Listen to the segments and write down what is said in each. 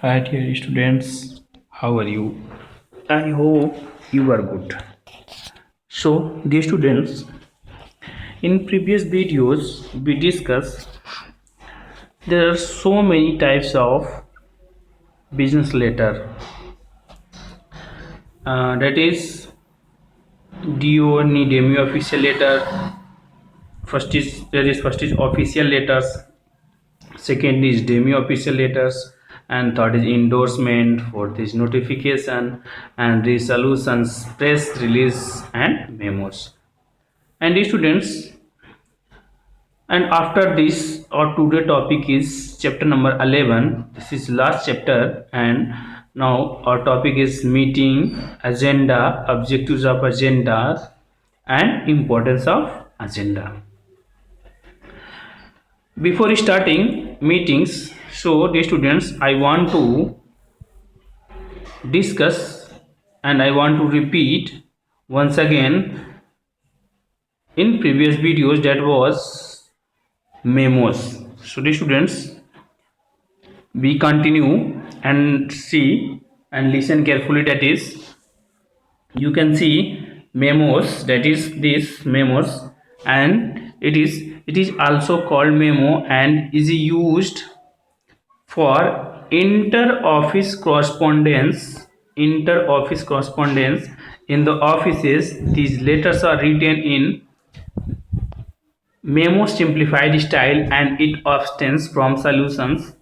Hi dear students, how are you? I hope you are good. So, dear students, in previous videos we discussed there are so many types of business letter. That is DO and demi official letter. First is official letters, second is demi official letters, and third is endorsement, fourth is notification and resolutions, press release and memos. And the students, and after this our today topic is chapter number 11. This is last chapter, and now our topic is meeting, agenda, objectives of agenda and importance of agenda. Before starting meetings, so the students, I want to discuss and I want to repeat once again in previous videos, that was memos. So the students, we continue and see and listen carefully. That is, you can see memos, that is this memos, and it is also called memo and is used for inter office correspondence in the offices. These letters are written in memo simplified style, and it abstains from solutions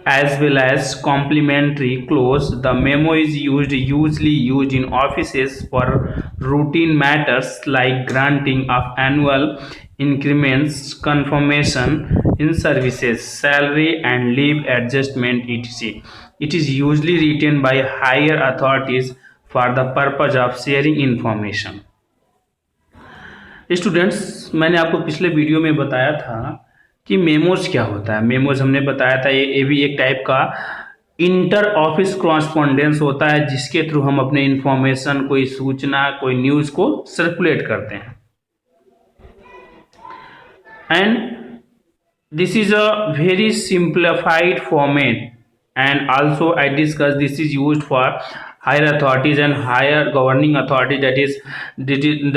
as well as complementary clause. The memo is usually used in offices for routine matters like granting of annual increments, confirmation in services, salary and leave adjustment, etc. It is usually written by higher authorities for the purpose of sharing information. Students, मैंने आपको पिछले video में बताया था कि memos क्या होता है. मेमोज हमने बताया था ये भी एक टाइप का इंटर ऑफिस क्रॉसपॉन्डेंस होता है, जिसके थ्रू हम अपने इंफॉर्मेशन, कोई सूचना, कोई न्यूज को सर्कुलेट करते हैं. And this is a very simplified format, and also I discussed this is used for higher authorities and higher governing authority,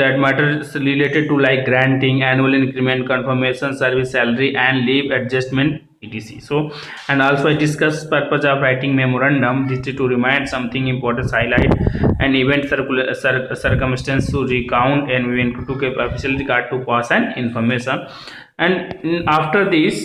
that matters related to like granting, annual increment, confirmation, service, salary and leave adjustment, etc. So, and also I discussed purpose of writing memorandum. This is to remind something important, highlight an event, circumstance, to recount and event, to keep official record, to pass an information. And after this,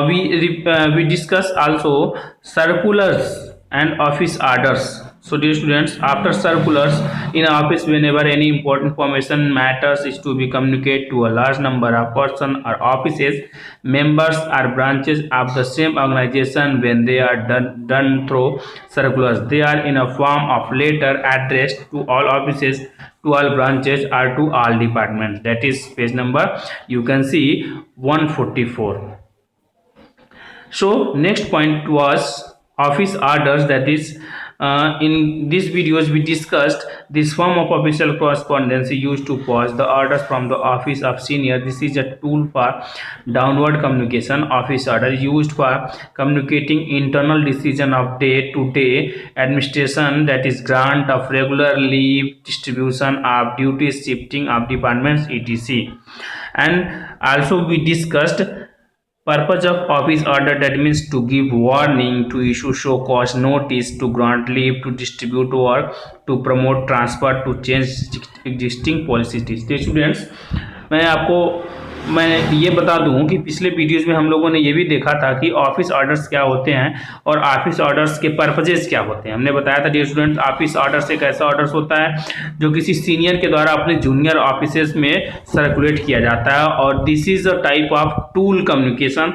we discuss also circulars and office orders. So dear students, after circulars in office, whenever any important information matters is to be communicated to a large number of persons or offices, members or branches of the same organization, when they are done through circulars, they are in a form of letter addressed to all offices, to all branches or to all departments. That is page number, you can see, 144. So next point was office orders. That is, in these videos we discussed this form of official correspondence used to pass the orders from the office of senior. This is a tool for downward communication. Office order used for communicating internal decision of day-to-day administration, that is grant of regular leave, distribution of duties, shifting of departments, etc. And also we discussed purpose of office order, that means to give warning, to issue show cause notice, to grant leave, to distribute work, to promote transfer, to change existing policies. Students, मैं ये बता दूं कि पिछले videos में हम लोगों ने ये भी देखा था कि ऑफिस ऑर्डर्स क्या होते हैं और ऑफिस ऑर्डर्स के पर्पजेस क्या होते हैं. हमने बताया था डियर स्टूडेंट, ऑफिस ऑर्डर्स एक ऐसा ऑर्डर्स होता है जो किसी सीनियर के द्वारा अपने जूनियर ऑफिसेज में सर्कुलेट किया जाता है, और this is a type of tool communication,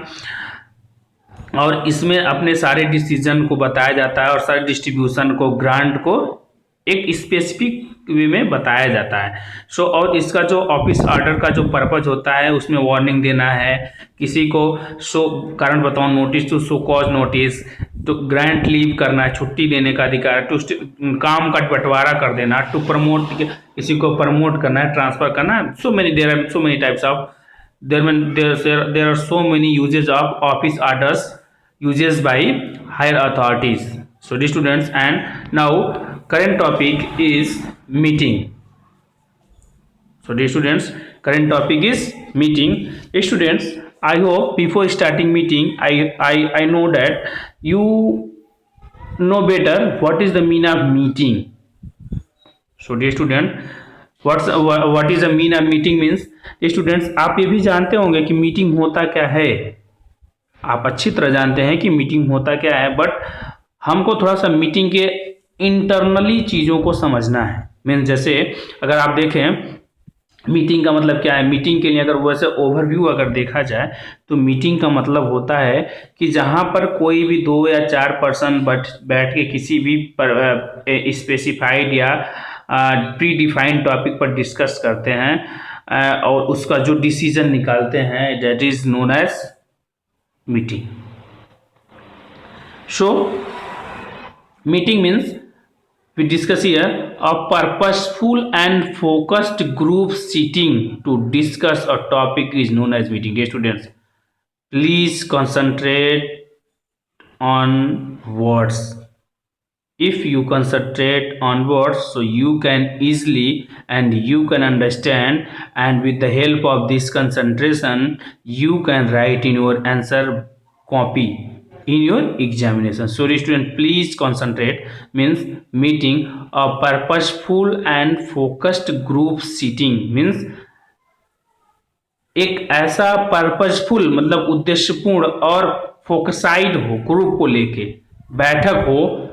और इसमें अपने सारे डिसीजन को बताया जाता है और सारे डिस्ट्रीब्यूशन को, ग्रांट को एक स्पेसिफिक वे में बताया जाता है. सो और इसका जो ऑफिस ऑर्डर का जो पर्पज होता है, उसमें वार्निंग देना है, किसी को शो कारण बताओ notice, to show cause notice, तो ग्रांट लीव करना है, छुट्टी देने का अधिकार, टू काम का बंटवारा कर देना, टू प्रमोट, किसी को प्रमोट करना है, ट्रांसफर करना है. So many there are so many types of there are so many uses of office orders uses by higher authorities. So dear students, and now current topic is meeting. So dear students, current topic is meeting. Dear students, I hope before starting meeting, I know that you know better what is the meaning of meeting. So dear student, what is the meaning of meeting means? Dear students, आप ये भी जानते होंगे कि meeting होता क्या है। आप अच्छी तरह जानते हैं कि मीटिंग होता क्या है, बट हमको थोड़ा सा मीटिंग के इंटरनली चीज़ों को समझना है। मीन्स जैसे अगर आप देखें मीटिंग का मतलब क्या है, मीटिंग के लिए अगर वैसे ओवरव्यू अगर देखा जाए तो मीटिंग का मतलब होता है कि जहाँ पर कोई भी 2 या 4 पर्सन बैठ के किसी भी स्पेसिफाइड या प्री डिफाइंड टॉपिक पर डिस्कस करते हैं और उसका जो डिसीजन निकालते हैं, that is known as meeting. So meeting means we discuss here a purposeful and focused group sitting to discuss a topic is known as meeting. Dear students, please concentrate on words. If you concentrate on words, so you can easily and you can understand, and with the help of this concentration you can write in your answer copy in your examination. So student, please concentrate means meeting a purposeful and focused group sitting means एक ऐसा purposeful मतलब उद्देश्यपूर्ण और फोकसाइड हो, group को लेके बैठक हो,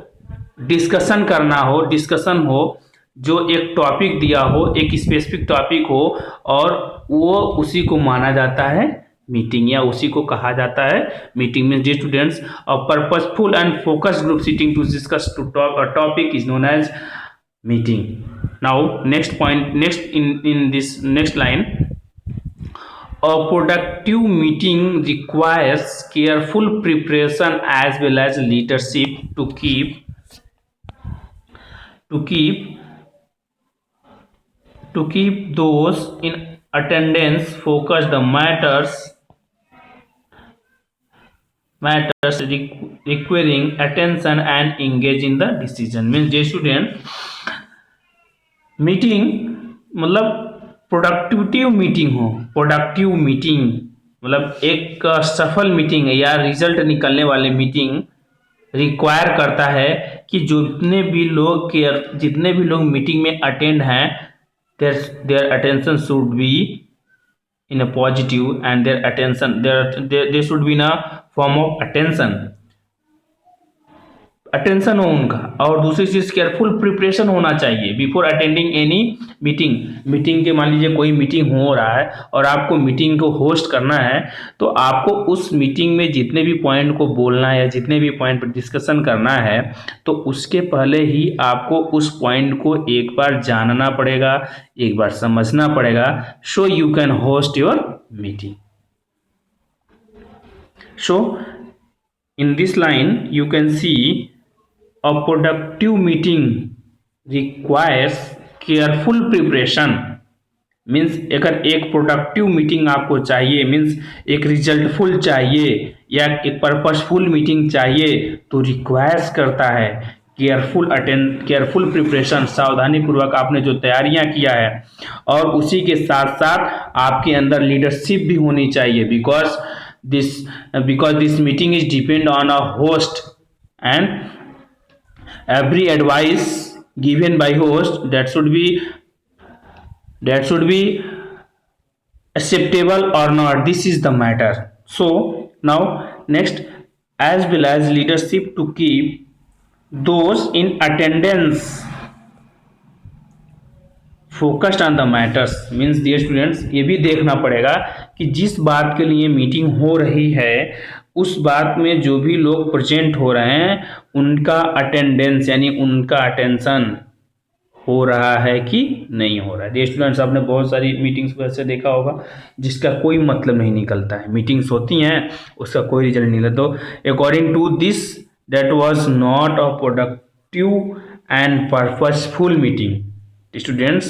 डिस्कशन करना हो, डिस्कशन हो, जो एक टॉपिक दिया हो, एक स्पेसिफिक टॉपिक हो और वो उसी को माना जाता है मीटिंग या उसी को कहा जाता है मीटिंग. में dear students, a purposeful and focused group sitting to discuss to talk a topic is known as meeting. Now next point, next in this next line, a productive meeting requires careful preparation as well as leadership to keep those in attendance focused the matters requiring attention and engage in the decision. Means dear student, meeting मतलब productive meeting हो. Productive meeting मतलब एक सफल meeting या result निकलने वाले meeting require करता है कि जितने भी लोग मीटिंग में अटेंड हैं, their attention should be in a positive and their attention their should be in a form of attention हो उनका. और दूसरी चीज केयरफुल प्रिपरेशन होना चाहिए बिफोर अटेंडिंग एनी मीटिंग के मान लीजिए कोई मीटिंग हो रहा है और आपको मीटिंग को होस्ट करना है, तो आपको उस मीटिंग में जितने भी पॉइंट को बोलना है या जितने भी पॉइंट पर डिस्कशन करना है, तो उसके पहले ही आपको उस पॉइंट को एक बार जानना पड़ेगा, एक बार समझना पड़ेगा. So you can host your meeting. So in this line you can see a productive meeting requires careful preparation. Means अगर एक प्रोडक्टिव मीटिंग आपको चाहिए, मीन्स एक रिजल्टफुल चाहिए या एक पर्पसफुल मीटिंग चाहिए, तो रिक्वायर्स करता है केयरफुल प्रिपरेशन, सावधानी पूर्वक आपने जो तैयारियां किया है, और उसी के साथ साथ आपके अंदर लीडरशिप भी होनी चाहिए. because this meeting is depend on a host, and every advice given by host that should be acceptable or not. This is the matter. So now next, as well as leadership to keep those in attendance focused on the matters. Means dear students, ये भी देखना पड़ेगा कि जिस बात के लिए meeting हो रही है उस बात में जो भी लोग प्रेजेंट हो रहे हैं उनका अटेंडेंस यानी उनका अटेंशन हो रहा है कि नहीं हो रहा है. डियर स्टूडेंट्स, आपने बहुत सारी मीटिंग्स वैसे देखा होगा जिसका कोई मतलब नहीं निकलता है. मीटिंग्स होती हैं, उसका कोई रिजल्ट नहीं निकलता. तो according to this that was not a productive and purposeful meeting. Students,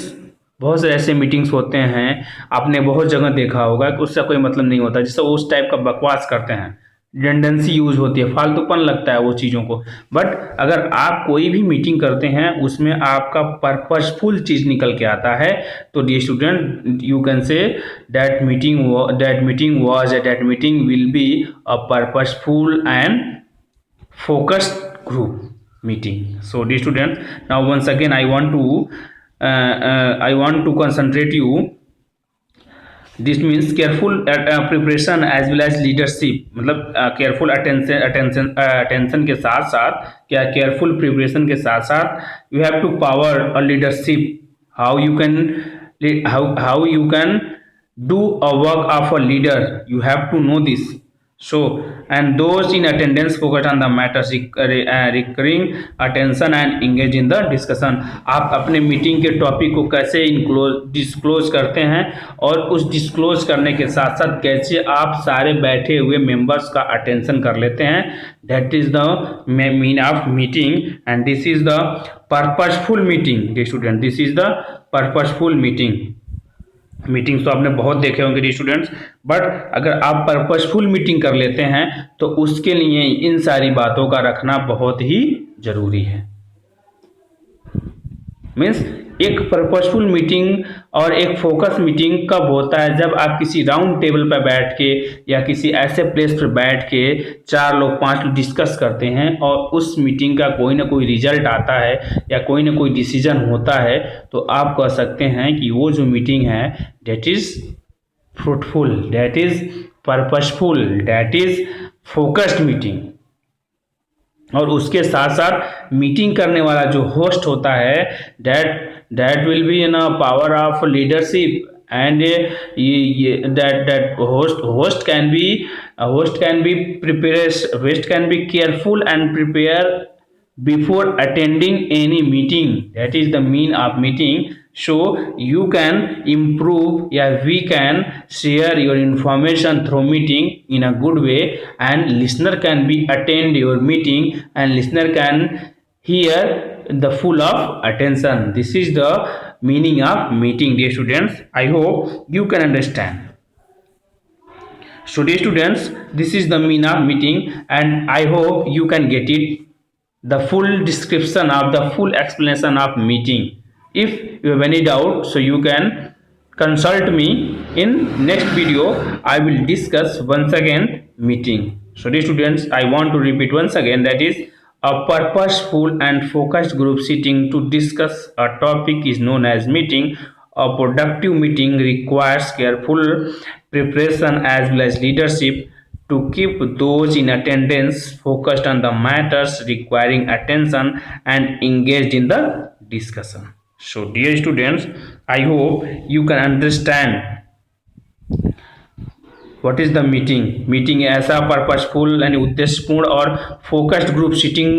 बहुत से ऐसे मीटिंग्स होते हैं, आपने बहुत जगह देखा होगा कि उसका कोई मतलब नहीं होता, जिससे उस टाइप का बकवास करते हैं, रिडंडेंसी यूज होती है, फालतूपन लगता है वो चीज़ों को। बट अगर आप कोई भी मीटिंग करते हैं उसमें आपका पर्पसफुल चीज़ निकल के आता है, तो dear student you can say that meeting will be a purposeful and focused group meeting. So dear students, now once again I want to concentrate you. This means careful preparation as well as leadership, मतलब careful attention के साथ साथ क्या, careful preparation के साथ साथ you have to power a leadership. How you can do a work of a leader, you have to know this. So, and those in attendance focus on the matters recurring attention and engage in the discussion. आप अपने meeting के topic को कैसे disclose करते हैं और उस disclose करने के साथ साथ कैसे आप सारे बैठे हुए मेंबर्स का अटेंशन कर लेते हैं, that is the mean of meeting and this is the purposeful meeting. Dear student, this is the purposeful meeting. Meetings तो आपने बहुत देखे होंगे स्टूडेंट्स, बट अगर आप पर्पसफुल मीटिंग कर लेते हैं तो उसके लिए इन सारी बातों का रखना बहुत ही जरूरी है। मीन्स एक पर्पसफुल मीटिंग और एक फोकस मीटिंग कब होता है, जब आप किसी राउंड टेबल पर बैठ के या किसी ऐसे प्लेस पर बैठ के 4 लोग 5 लोग डिस्कस करते हैं और उस मीटिंग का कोई ना कोई रिजल्ट आता है या कोई ना कोई डिसीजन होता है, तो आप कह सकते हैं कि वो जो मीटिंग है that is fruitful, that is purposeful, that is focused meeting. और उसके साथ साथ मीटिंग करने वाला जो होस्ट होता है that will be in a power of leadership and that host can be careful and prepare before attending any meeting. That is the mean of meeting. So you can improve, we can share your information through meeting in a good way, and listener can be attend your meeting and listener can hear the full of attention. This is the meaning of meeting, dear students. I hope you can understand. So dear students, this is the meaning of meeting and I hope you can get it, the full description of the full explanation of meeting. If you have any doubt, so you can consult me in next video. I will discuss once again meeting. So dear students, I want to repeat once again, that is a purposeful and focused group sitting to discuss a topic is known as meeting. A productive meeting requires careful preparation as well as leadership to keep those in attendance focused on the matters requiring attention and engaged in the discussion. So dear students, I hope you can understand what is the meeting. Meeting ऐसा purposeful यानी उद्देश्यपूर्ण और focused group seating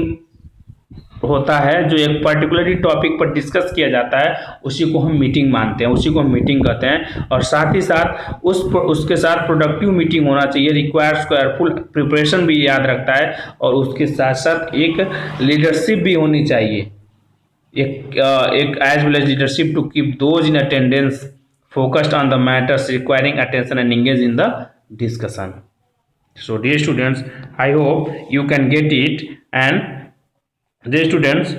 होता है जो एक particularly topic पर discuss किया जाता है, उसी को हम मीटिंग मानते हैं, उसी को हम मीटिंग कहते हैं। और साथ ही साथ उसके साथ प्रोडक्टिव मीटिंग होना चाहिए, रिक्वायर्स केयरफुल प्रिपरेशन भी याद रखता है, और उसके साथ साथ एक लीडरशिप भी होनी चाहिए, एक as well as leadership to keep those in attendance focused on the matters requiring attention and engage in the discussion. So dear students, I hope you can get it. And dear students,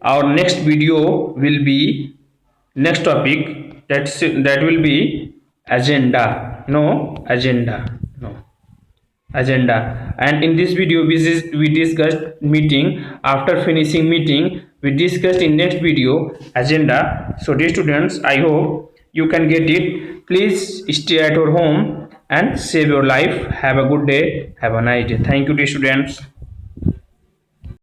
our next video will be next topic, that will be agenda. And in this video we discussed meeting. After finishing meeting, we discussed in next video agenda. So dear students, I hope you can get it. Please stay at your home and save your life. Have a good day. Have a nice day. Thank you, dear students.